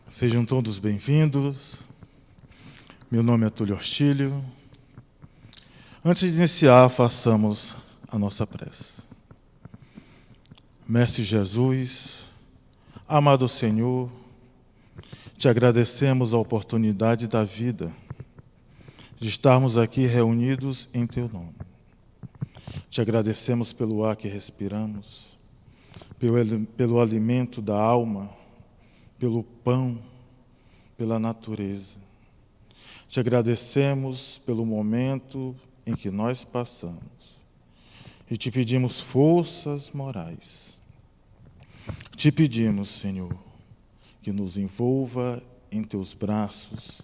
Sejam todos bem-vindos. Meu nome é Túlio Ortilho. Antes de iniciar, façamos a nossa prece. Mestre Jesus, amado Senhor, te agradecemos a oportunidade da vida de estarmos aqui reunidos em Teu nome. Te agradecemos pelo ar que respiramos, pelo alimento da alma, pelo pão, pela natureza. Te agradecemos pelo momento em que nós passamos e te pedimos forças morais. Te pedimos, Senhor, que nos envolva em Teus braços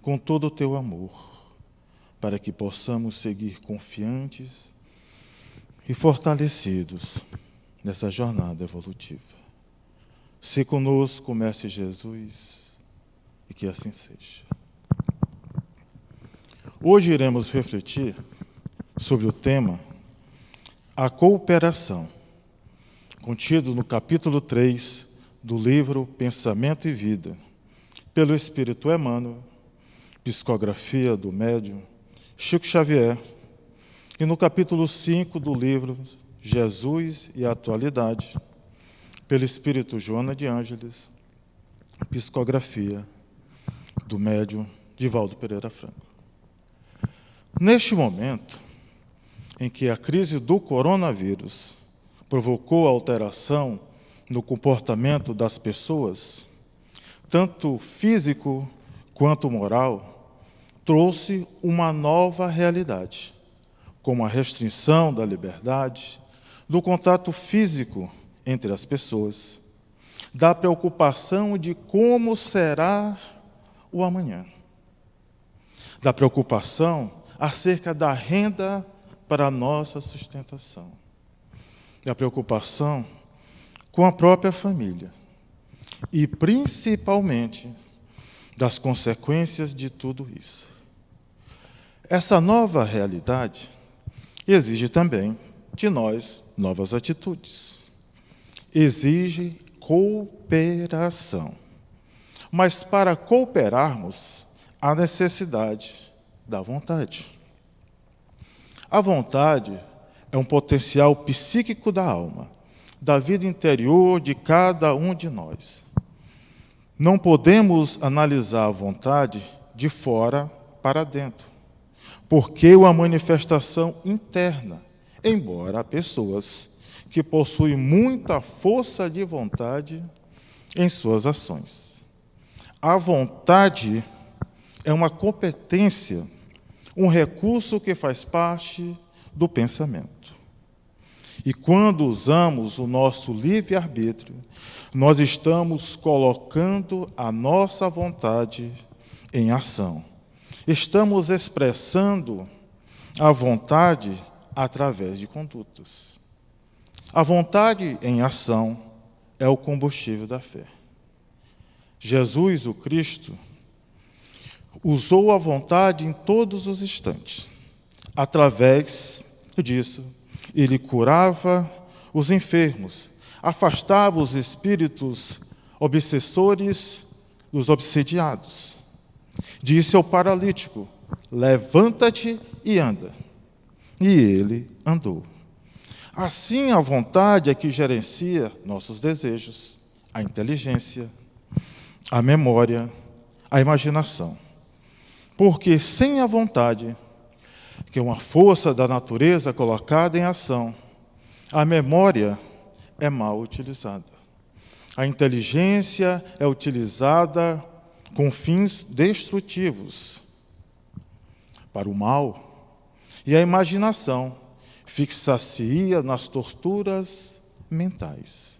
com todo o Teu amor, para que possamos seguir confiantes e fortalecidos nessa jornada evolutiva. Se conosco, Mestre Jesus, e que assim seja. Hoje iremos refletir sobre o tema a cooperação, contido no capítulo 3 do livro Pensamento e Vida, pelo Espírito Emmanuel, psicografia do médium Chico Xavier, e no capítulo 5 do livro Jesus e a Atualidade, pelo Espírito Joana de Ângeles, psicografia do médium Divaldo Pereira Franco. Neste momento em que a crise do coronavírus provocou alteração no comportamento das pessoas, tanto físico quanto moral, trouxe uma nova realidade, como a restrição da liberdade, do contato físico entre as pessoas, da preocupação de como será o amanhã, da preocupação acerca da renda para a nossa sustentação, da preocupação com a própria família e, principalmente, das consequências de tudo isso. Essa nova realidade exige também de nós novas atitudes. Exige cooperação. Mas para cooperarmos, há necessidade da vontade. A vontade é um potencial psíquico da alma, da vida interior de cada um de nós. Não podemos analisar a vontade de fora para dentro, porque é uma manifestação interna, embora há pessoas que possuem muita força de vontade em suas ações. A vontade é uma competência, um recurso que faz parte do pensamento. E quando usamos o nosso livre-arbítrio, nós estamos colocando a nossa vontade em ação. Estamos expressando a vontade através de condutas. A vontade em ação é o combustível da fé. Jesus, o Cristo, usou a vontade em todos os instantes. Através disso, ele curava os enfermos, afastava os espíritos obsessores dos obsediados. Disse ao paralítico: levanta-te e anda. E ele andou. Assim, a vontade é que gerencia nossos desejos, a inteligência, a memória, a imaginação. Porque sem a vontade, que é uma força da natureza colocada em ação, a memória é mal utilizada. A inteligência é utilizada com fins destrutivos para o mal, e a imaginação fixar-se-ia nas torturas mentais.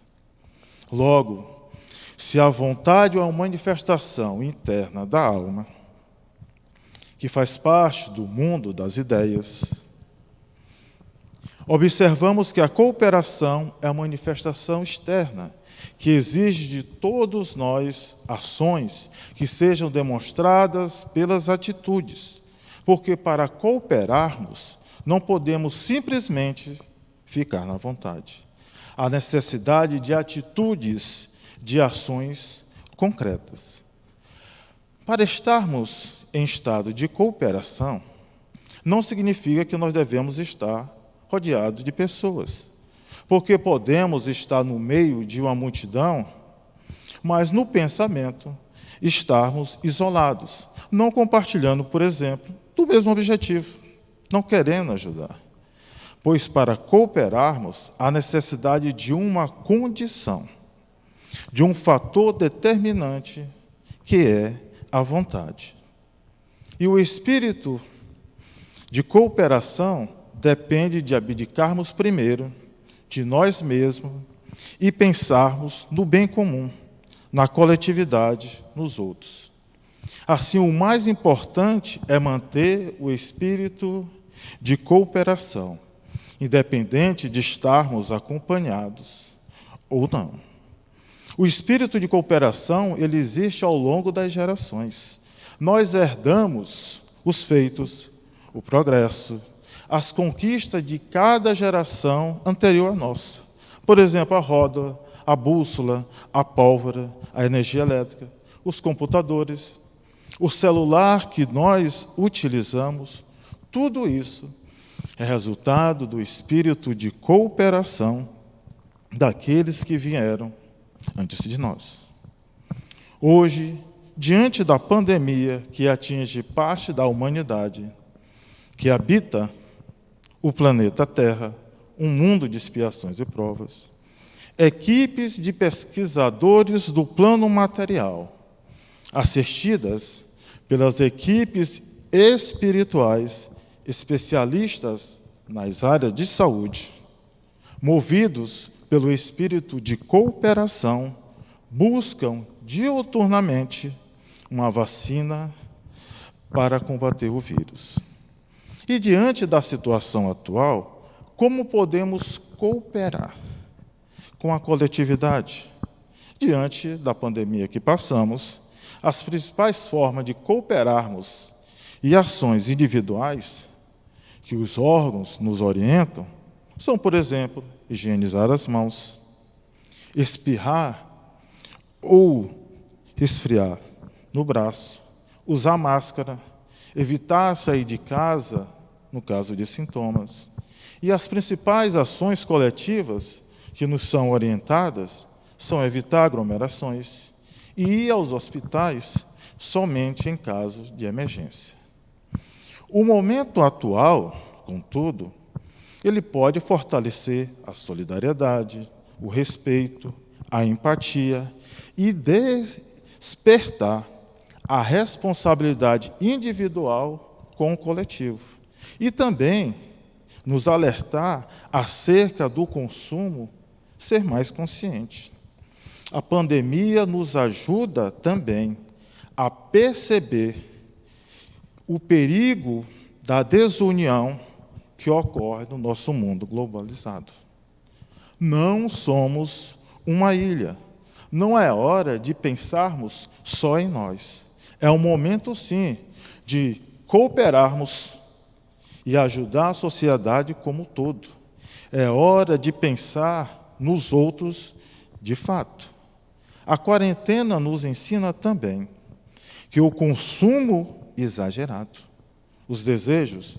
Logo, se a vontade é uma manifestação interna da alma, que faz parte do mundo das ideias, observamos que a cooperação é a manifestação externa, que exige de todos nós ações que sejam demonstradas pelas atitudes, porque para cooperarmos, não podemos simplesmente ficar na vontade. Há necessidade de atitudes, de ações concretas. Para estarmos em estado de cooperação, não significa que nós devemos estar rodeados de pessoas, porque podemos estar no meio de uma multidão, mas no pensamento estarmos isolados, não compartilhando, por exemplo, do mesmo objetivo, não querendo ajudar. Pois para cooperarmos, há necessidade de uma condição, de um fator determinante, que é a vontade. E o espírito de cooperação depende de abdicarmos primeiro de nós mesmos e pensarmos no bem comum, na coletividade, nos outros. Assim, o mais importante é manter o espírito de cooperação, independente de estarmos acompanhados ou não. O espírito de cooperação, ele existe ao longo das gerações. Nós herdamos os feitos, o progresso, as conquistas de cada geração anterior à nossa. Por exemplo, a roda, a bússola, a pólvora, a energia elétrica, os computadores, o celular que nós utilizamos, tudo isso é resultado do espírito de cooperação daqueles que vieram antes de nós. Hoje, diante da pandemia que atinge parte da humanidade, que habita o planeta Terra, um mundo de expiações e provas, equipes de pesquisadores do plano material, assistidas pelas equipes espirituais, especialistas nas áreas de saúde, movidos pelo espírito de cooperação, buscam diuturnamente uma vacina para combater o vírus. E diante da situação atual, como podemos cooperar com a coletividade? Diante da pandemia que passamos, as principais formas de cooperarmos e ações individuais que os órgãos nos orientam são, por exemplo, higienizar as mãos, espirrar ou resfriar no braço, usar máscara, evitar sair de casa no caso de sintomas. E as principais ações coletivas que nos são orientadas são evitar aglomerações e ir aos hospitais somente em casos de emergência. O momento atual, contudo, ele pode fortalecer a solidariedade, o respeito, a empatia e despertar a responsabilidade individual com o coletivo. E também nos alertar acerca do consumo, ser mais consciente. A pandemia nos ajuda também a perceber o perigo da desunião que ocorre no nosso mundo globalizado. Não somos uma ilha. Não é hora de pensarmos só em nós. É um momento, sim, de cooperarmos e ajudar a sociedade como um todo. É hora de pensar nos outros de fato. A quarentena nos ensina também que o consumo exagerado, os desejos,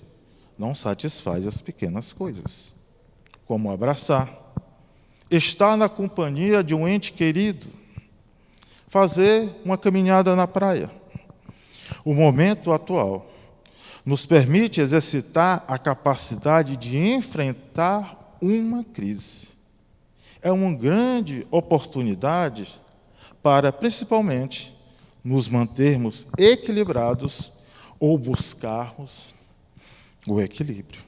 não satisfaz as pequenas coisas, como abraçar, estar na companhia de um ente querido, fazer uma caminhada na praia. O momento atual nos permite exercitar a capacidade de enfrentar uma crise. É uma grande oportunidade para, principalmente, nos mantermos equilibrados ou buscarmos o equilíbrio.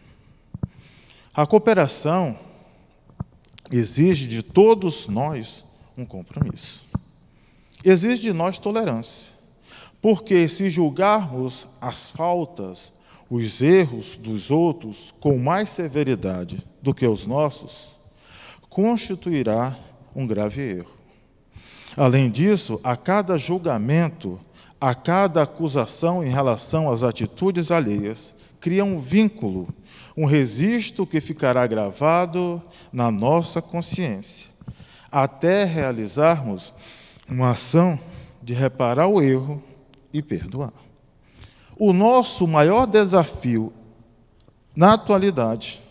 A cooperação exige de todos nós um compromisso. Exige de nós tolerância. Porque se julgarmos as faltas, os erros dos outros com mais severidade do que os nossos, constituirá um grave erro. Além disso, a cada julgamento, a cada acusação em relação às atitudes alheias, cria um vínculo, um registro que ficará gravado na nossa consciência, até realizarmos uma ação de reparar o erro e perdoar. O nosso maior desafio na atualidade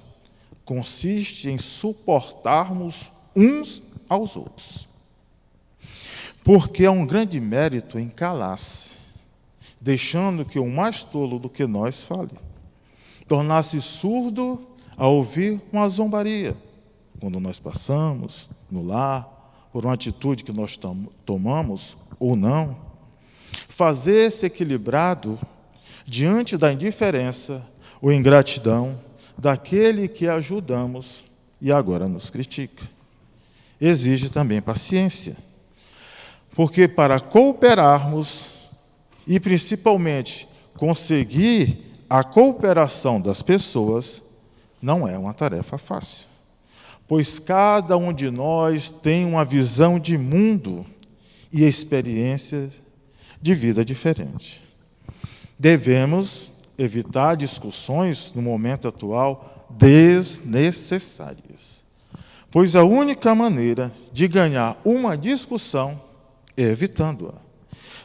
consiste em suportarmos uns aos outros. Porque há um grande mérito em calar-se, deixando que o mais tolo do que nós fale. Tornar-se surdo a ouvir uma zombaria, quando nós passamos no lar, por uma atitude que nós tomamos ou não. Fazer-se equilibrado diante da indiferença ou ingratidão daquele que ajudamos e agora nos critica. Exige também paciência, porque para cooperarmos e principalmente conseguir a cooperação das pessoas não é uma tarefa fácil, pois cada um de nós tem uma visão de mundo e experiência de vida diferente. Devemos evitar discussões, no momento atual, desnecessárias, pois a única maneira de ganhar uma discussão é evitando-a.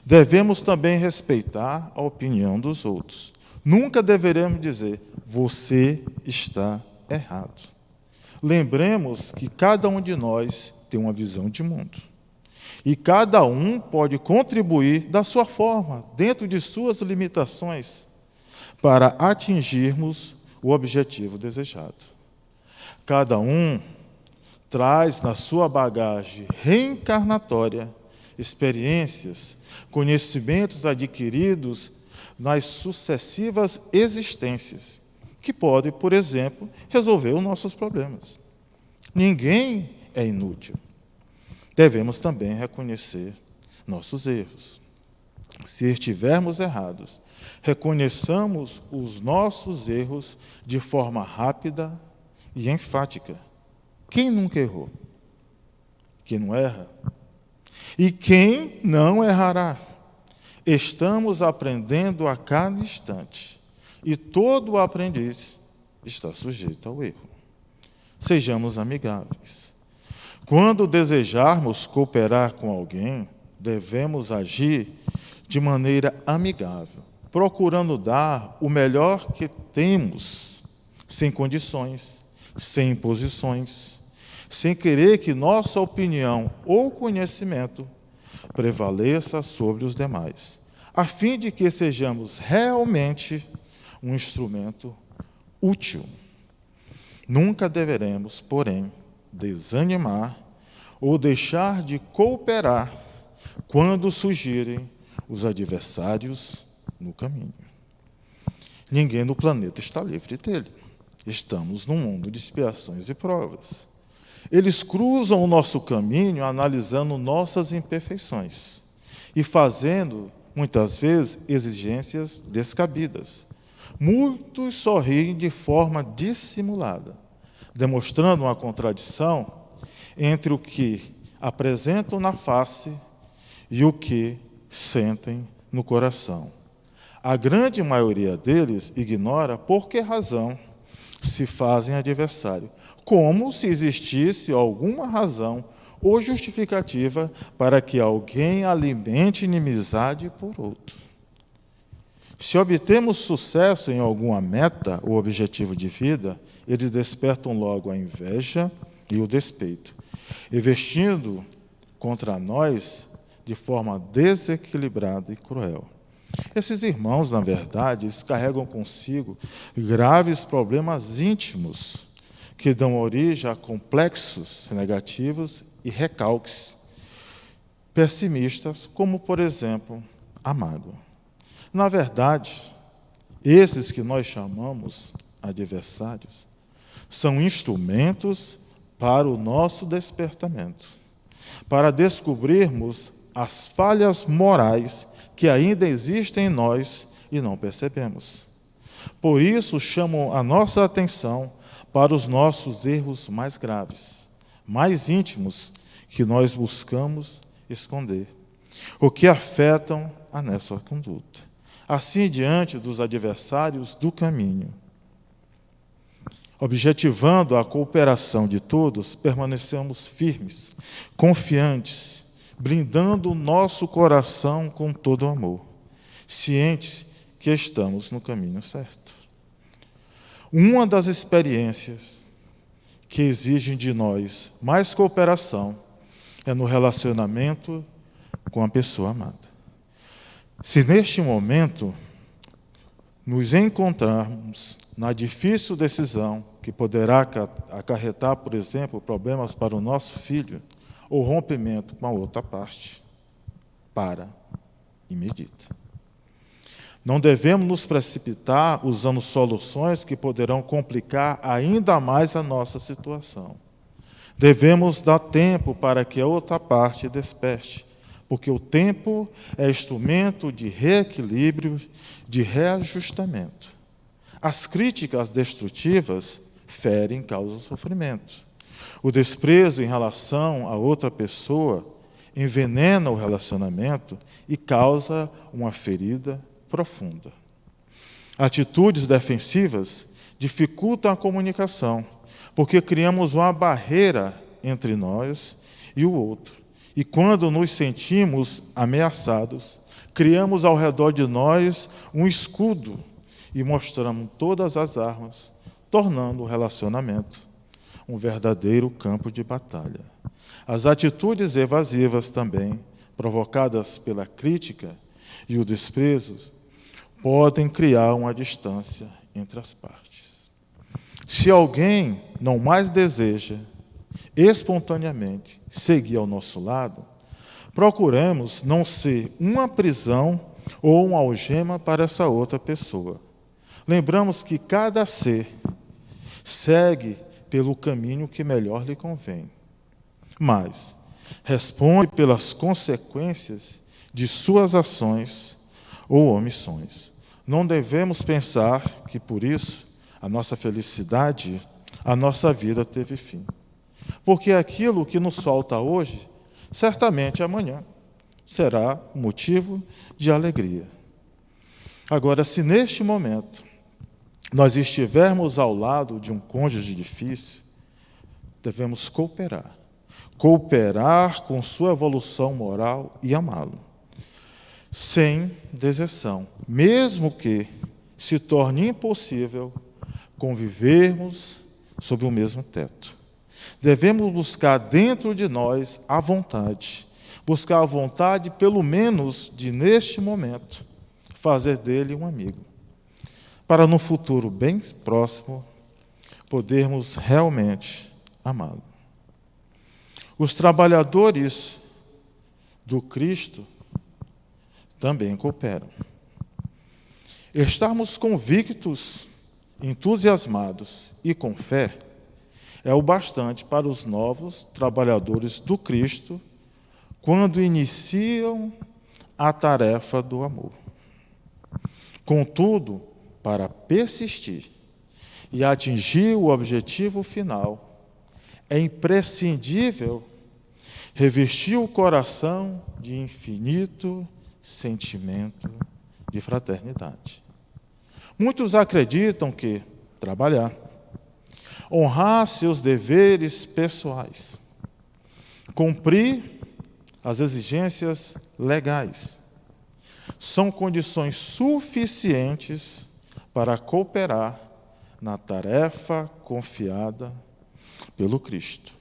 Devemos também respeitar a opinião dos outros. Nunca deveremos dizer, você está errado. Lembremos que cada um de nós tem uma visão de mundo. E cada um pode contribuir da sua forma, dentro de suas limitações, para atingirmos o objetivo desejado. Cada um traz na sua bagagem reencarnatória experiências, conhecimentos adquiridos nas sucessivas existências, que podem, por exemplo, resolver os nossos problemas. Ninguém é inútil. Devemos também reconhecer nossos erros. Se estivermos errados, reconheçamos os nossos erros de forma rápida e enfática. Quem nunca errou? Quem não erra? E quem não errará? Estamos aprendendo a cada instante, e todo aprendiz está sujeito ao erro. Sejamos amigáveis. Quando desejarmos cooperar com alguém, devemos agir de maneira amigável, procurando dar o melhor que temos, sem condições, sem imposições, sem querer que nossa opinião ou conhecimento prevaleça sobre os demais, a fim de que sejamos realmente um instrumento útil. Nunca deveremos, porém, desanimar ou deixar de cooperar quando surgirem os adversários no caminho. Ninguém no planeta está livre dele. Estamos num mundo de expiações e provas. Eles cruzam o nosso caminho analisando nossas imperfeições e fazendo, muitas vezes, exigências descabidas. Muitos sorriem de forma dissimulada, demonstrando uma contradição entre o que apresentam na face e o que sentem no coração. A grande maioria deles ignora por que razão se fazem adversário, como se existisse alguma razão ou justificativa para que alguém alimente inimizade por outro. Se obtemos sucesso em alguma meta ou objetivo de vida, eles despertam logo a inveja e o despeito, investindo contra nós de forma desequilibrada e cruel. Esses irmãos, na verdade, eles carregam consigo graves problemas íntimos que dão origem a complexos negativos e recalques pessimistas, como, por exemplo, a mágoa. Na verdade, esses que nós chamamos adversários são instrumentos para o nosso despertamento, para descobrirmos as falhas morais que ainda existem em nós e não percebemos. Por isso, chamam a nossa atenção para os nossos erros mais graves, mais íntimos, que nós buscamos esconder, ou que afetam a nossa conduta. Assim, diante dos adversários do caminho, objetivando a cooperação de todos, permanecemos firmes, confiantes, blindando o nosso coração com todo o amor, cientes que estamos no caminho certo. Uma das experiências que exigem de nós mais cooperação é no relacionamento com a pessoa amada. Se neste momento nos encontrarmos na difícil decisão que poderá acarretar, por exemplo, problemas para o nosso filho, ou rompimento com a outra parte, para e medita. Não devemos nos precipitar usando soluções que poderão complicar ainda mais a nossa situação. Devemos dar tempo para que a outra parte desperte, porque o tempo é instrumento de reequilíbrio, de reajustamento. As críticas destrutivas ferem, causam sofrimento. O desprezo em relação a outra pessoa envenena o relacionamento e causa uma ferida profunda. Atitudes defensivas dificultam a comunicação, porque criamos uma barreira entre nós e o outro. E quando nos sentimos ameaçados, criamos ao redor de nós um escudo e mostramos todas as armas, tornando o relacionamento um verdadeiro campo de batalha. As atitudes evasivas também, provocadas pela crítica e o desprezo, podem criar uma distância entre as partes. Se alguém não mais deseja espontaneamente seguir ao nosso lado, procuremos não ser uma prisão ou uma algema para essa outra pessoa. Lembramos que cada ser segue pelo caminho que melhor lhe convém, mas responde pelas consequências de suas ações ou omissões. Não devemos pensar que, por isso, a nossa felicidade, a nossa vida teve fim. Porque aquilo que nos falta hoje, certamente amanhã será motivo de alegria. Agora, se neste momento nós estivermos ao lado de um cônjuge difícil, devemos cooperar. Cooperar com sua evolução moral e amá-lo, sem deserção, mesmo que se torne impossível convivermos sob o mesmo teto. Devemos buscar dentro de nós a vontade, buscar a vontade, pelo menos, de, neste momento, fazer dele um amigo, para no futuro bem próximo podermos realmente amá-lo. Os trabalhadores do Cristo também cooperam. Estarmos convictos, entusiasmados e com fé é o bastante para os novos trabalhadores do Cristo quando iniciam a tarefa do amor. Contudo, para persistir e atingir o objetivo final, é imprescindível revestir o coração de infinito sentimento de fraternidade. Muitos acreditam que trabalhar, honrar seus deveres pessoais, cumprir as exigências legais, são condições suficientes para cooperar na tarefa confiada pelo Cristo.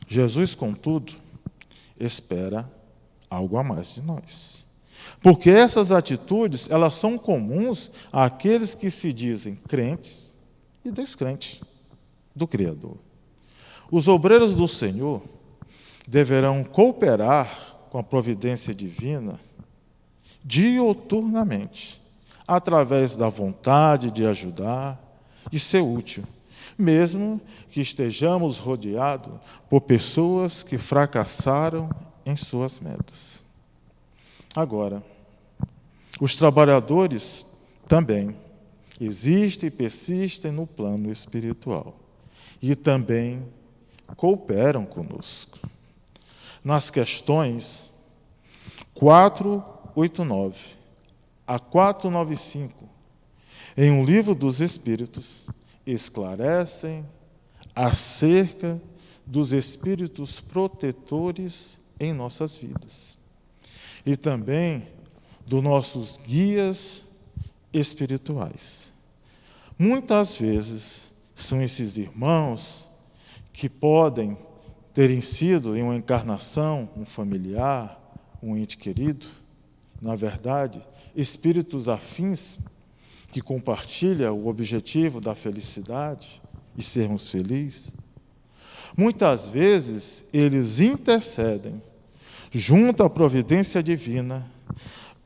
Jesus, contudo, espera algo a mais de nós. Porque essas atitudes, elas são comuns àqueles que se dizem crentes e descrentes do Criador. Os obreiros do Senhor deverão cooperar com a providência divina diuturnamente, através da vontade de ajudar e ser útil, mesmo que estejamos rodeados por pessoas que fracassaram em suas metas. Agora, os trabalhadores também existem e persistem no plano espiritual e também cooperam conosco. Nas questões 489 a 495, em um livro dos Espíritos, esclarecem acerca dos espíritos protetores em nossas vidas e também dos nossos guias espirituais. Muitas vezes são esses irmãos que podem terem sido em uma encarnação um familiar, um ente querido, na verdade, espíritos afins que compartilham o objetivo da felicidade e sermos felizes. Muitas vezes eles intercedem junto à providência divina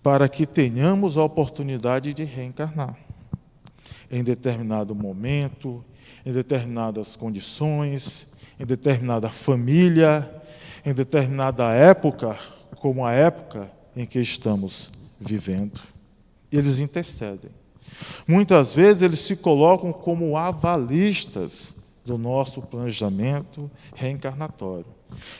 para que tenhamos a oportunidade de reencarnar em determinado momento, em determinadas condições, em determinada família, em determinada época, como a época em que estamos vivendo. Eles intercedem. Muitas vezes eles se colocam como avalistas do nosso planejamento reencarnatório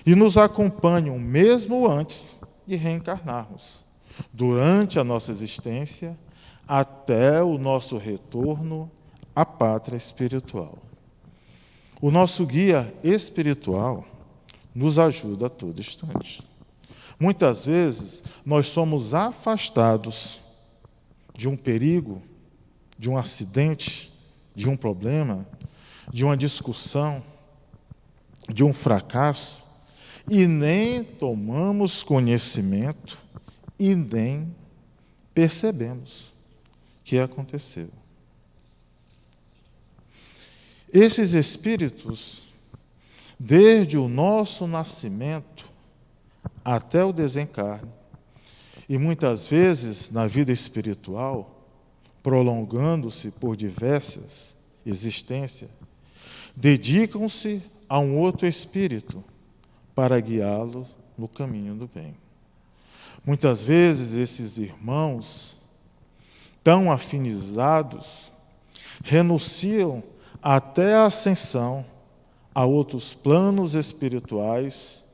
e nos acompanham mesmo antes de reencarnarmos, durante a nossa existência, até o nosso retorno à pátria espiritual. O nosso guia espiritual nos ajuda a todo instante. Muitas vezes nós somos afastados de um perigo, de um acidente, de um problema, de uma discussão, de um fracasso, e nem tomamos conhecimento e nem percebemos o que aconteceu. Esses espíritos, desde o nosso nascimento até o desencarne, e muitas vezes na vida espiritual, prolongando-se por diversas existências, dedicam-se a um outro espírito para guiá-lo no caminho do bem. Muitas vezes esses irmãos, tão afinizados, renunciam até a ascensão a outros planos espirituais,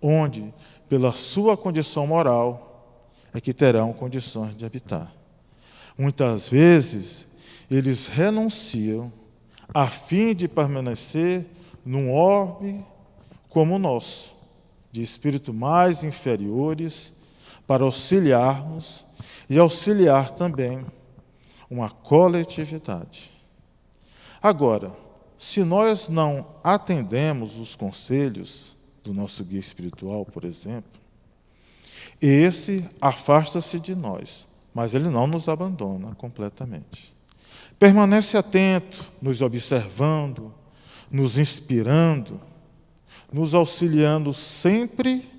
onde, pela sua condição moral, é que terão condições de habitar. Muitas vezes, eles renunciam a fim de permanecer num orbe como o nosso, de espíritos mais inferiores, para auxiliarmos e auxiliar também uma coletividade. Agora, se nós não atendemos os conselhos do nosso guia espiritual, por exemplo, esse afasta-se de nós, mas ele não nos abandona completamente. Permanece atento, nos observando, nos inspirando, nos auxiliando sempre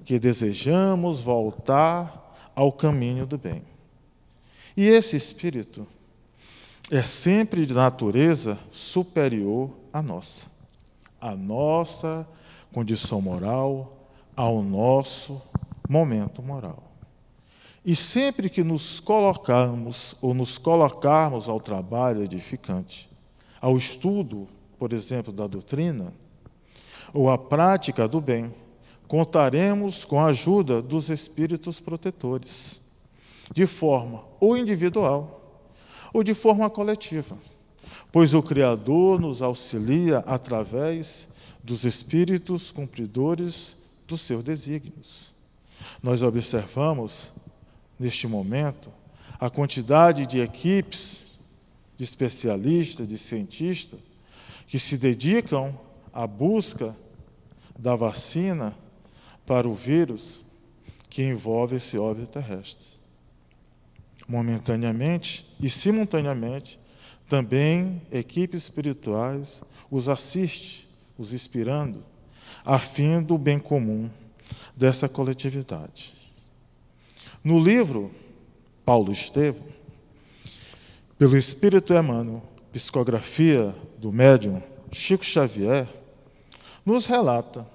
que desejamos voltar ao caminho do bem. E esse espírito é sempre de natureza superior à nossa condição moral, ao nosso momento moral. E sempre que nos colocarmos ou nos colocarmos ao trabalho edificante, ao estudo, por exemplo, da doutrina, ou à prática do bem, contaremos com a ajuda dos espíritos protetores, de forma ou individual, ou de forma coletiva, pois o Criador nos auxilia através dos espíritos cumpridores dos seus desígnios. Nós observamos, neste momento, a quantidade de equipes, de especialistas, de cientistas, que se dedicam à busca da vacina para o vírus que envolve esse orbe terrestre. Momentaneamente e simultaneamente, também equipes espirituais os assistem, os inspirando, a fim do bem comum dessa coletividade. No livro Paulo Estevam, pelo Espírito Emmanuel, Psicografia do Médium Chico Xavier, nos relata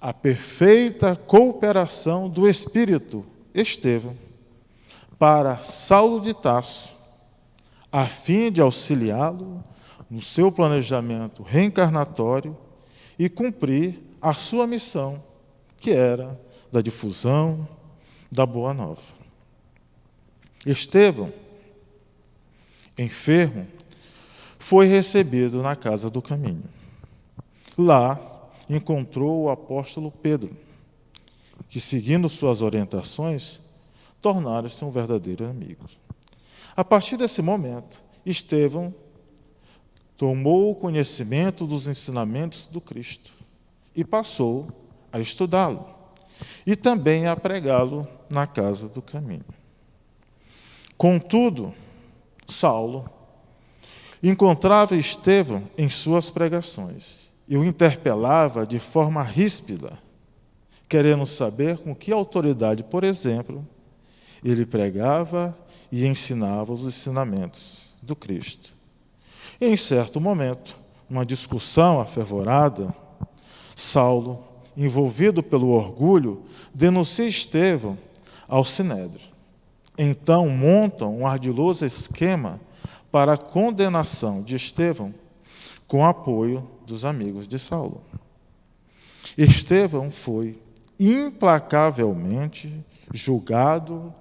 a perfeita cooperação do Espírito Estevão para Saulo de Tarso, a fim de auxiliá-lo no seu planejamento reencarnatório e cumprir a sua missão, que era da difusão da Boa Nova. Estevão, enfermo, foi recebido na Casa do Caminho. Lá, encontrou o apóstolo Pedro, que, seguindo suas orientações, tornaram-se um verdadeiro amigo. A partir desse momento, Estevão tomou conhecimento dos ensinamentos do Cristo e passou a estudá-lo e também a pregá-lo na casa do caminho. Contudo, Saulo encontrava Estevão em suas pregações e o interpelava de forma ríspida, querendo saber com que autoridade, por exemplo, ele pregava e ensinava os ensinamentos do Cristo. E, em certo momento, numa discussão afervorada, Saulo, envolvido pelo orgulho, denuncia Estevão ao Sinédrio. Então montam um ardiloso esquema para a condenação de Estevão com o apoio dos amigos de Saulo. Estevão foi implacavelmente julgado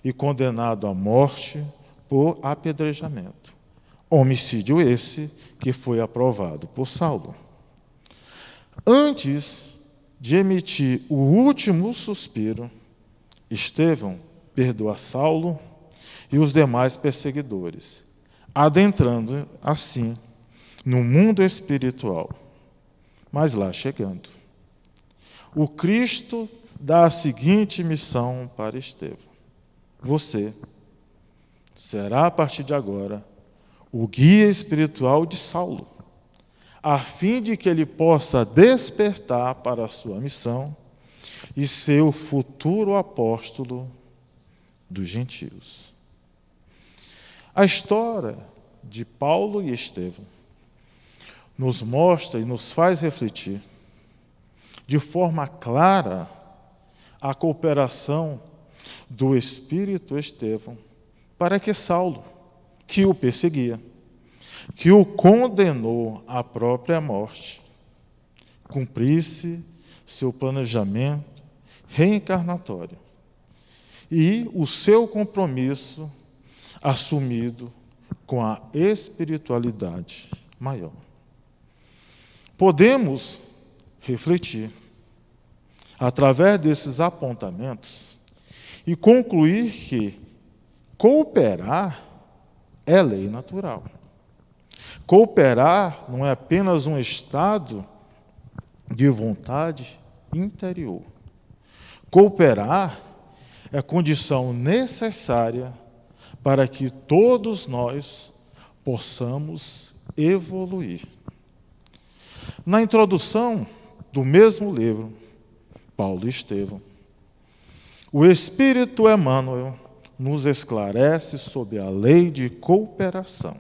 e condenado à morte por apedrejamento. Homicídio esse que foi aprovado por Saulo. Antes de emitir o último suspiro, Estevão perdoa Saulo e os demais perseguidores, adentrando assim no mundo espiritual. Mas lá chegando, o Cristo dá a seguinte missão para Estevão: você será, a partir de agora, o guia espiritual de Saulo, a fim de que ele possa despertar para a sua missão e ser o futuro apóstolo dos gentios. A história de Paulo e Estevão nos mostra e nos faz refletir de forma clara a cooperação do Espírito Estevão para que Saulo, que o perseguia, que o condenou à própria morte, cumprisse seu planejamento reencarnatório e o seu compromisso assumido com a espiritualidade maior. Podemos refletir através desses apontamentos e concluir que cooperar é lei natural. Cooperar não é apenas um estado de vontade interior. Cooperar é condição necessária para que todos nós possamos evoluir. Na introdução do mesmo livro, Paulo e Estevão, o Espírito Emmanuel nos esclarece sobre a lei de cooperação,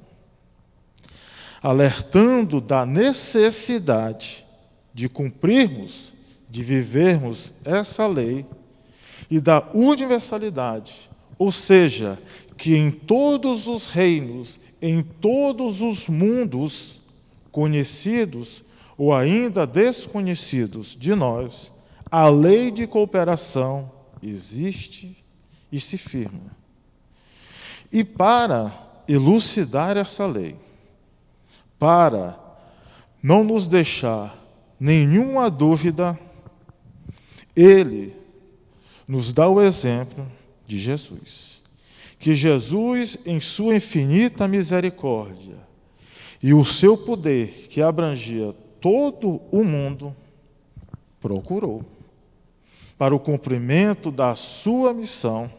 alertando da necessidade de cumprirmos, de vivermos essa lei e da universalidade, ou seja, que em todos os reinos, em todos os mundos conhecidos ou ainda desconhecidos de nós, a lei de cooperação existe e se firma. E para elucidar essa lei, para não nos deixar nenhuma dúvida, ele nos dá o exemplo de Jesus. Que Jesus, em sua infinita misericórdia e o seu poder, que abrangia todo o mundo, procurou, para o cumprimento da sua missão,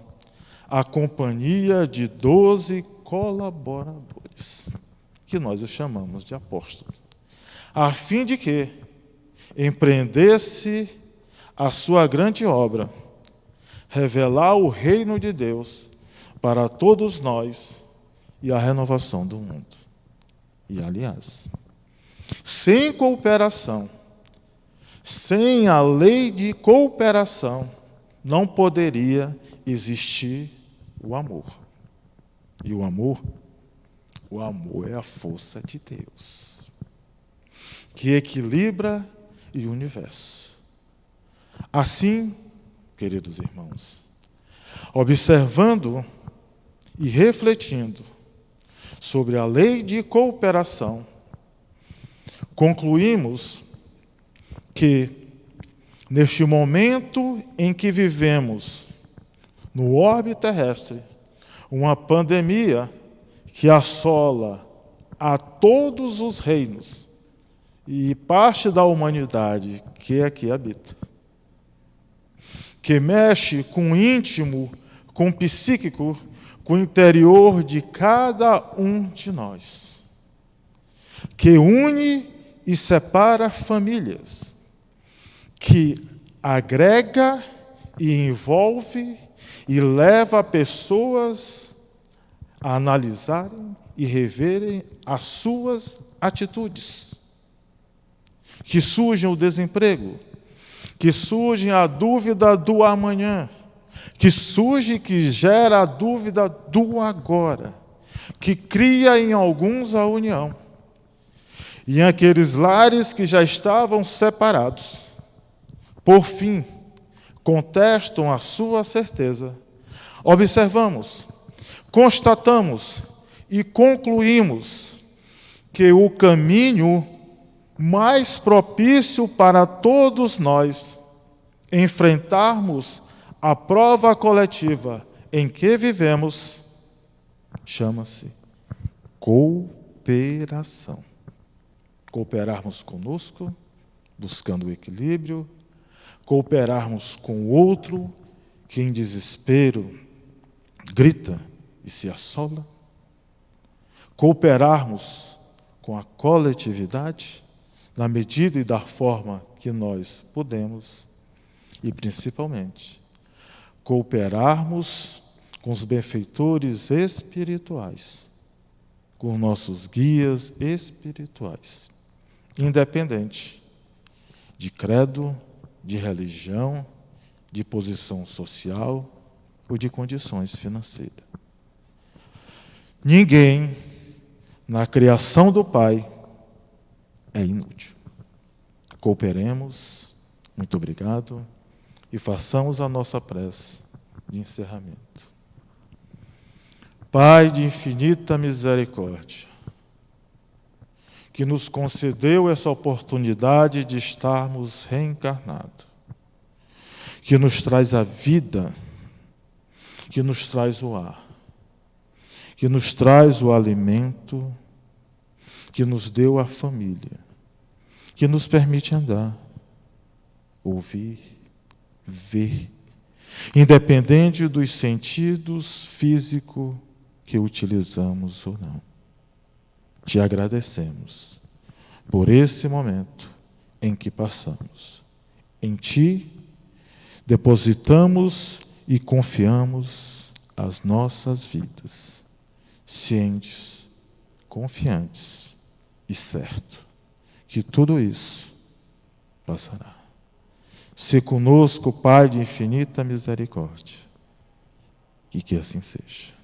a companhia de 12 colaboradores, que nós os chamamos de apóstolos, a fim de que empreendesse a sua grande obra, revelar o reino de Deus para todos nós e a renovação do mundo. E, aliás, sem cooperação, sem a lei de cooperação, não poderia existir o amor. E o amor é a força de Deus, que equilibra o universo. Assim, queridos irmãos, observando e refletindo sobre a lei de cooperação, concluímos que, neste momento em que vivemos no orbe terrestre, uma pandemia que assola a todos os reinos e parte da humanidade que aqui habita, que mexe com o íntimo, com o psíquico, com o interior de cada um de nós, que une e separa famílias, que agrega e envolve e leva pessoas a analisarem e reverem as suas atitudes. Que surge o desemprego, que surge a dúvida do amanhã, que gera a dúvida do agora, que cria em alguns a união. E em aqueles lares que já estavam separados, por fim, contestam a sua certeza. Observamos, constatamos e concluímos que o caminho mais propício para todos nós enfrentarmos a prova coletiva em que vivemos chama-se cooperação. Cooperarmos conosco, buscando o equilíbrio, cooperarmos com o outro, que em desespero grita e se assola, cooperarmos com a coletividade, na medida e da forma que nós podemos, e principalmente, cooperarmos com os benfeitores espirituais, com nossos guias espirituais, independente de credo, de religião, de posição social ou de condições financeiras. Ninguém na criação do Pai é inútil. Cooperemos, muito obrigado, e façamos a nossa prece de encerramento. Pai de infinita misericórdia, que nos concedeu essa oportunidade de estarmos reencarnados, que nos traz a vida, que nos traz o ar, que nos traz o alimento, que nos deu a família, que nos permite andar, ouvir, ver, independente dos sentidos físicos que utilizamos ou não. Te agradecemos por esse momento em que passamos. Em Ti depositamos e confiamos as nossas vidas, cientes, confiantes e certo que tudo isso passará. Se conosco, Pai de infinita misericórdia, e que assim seja.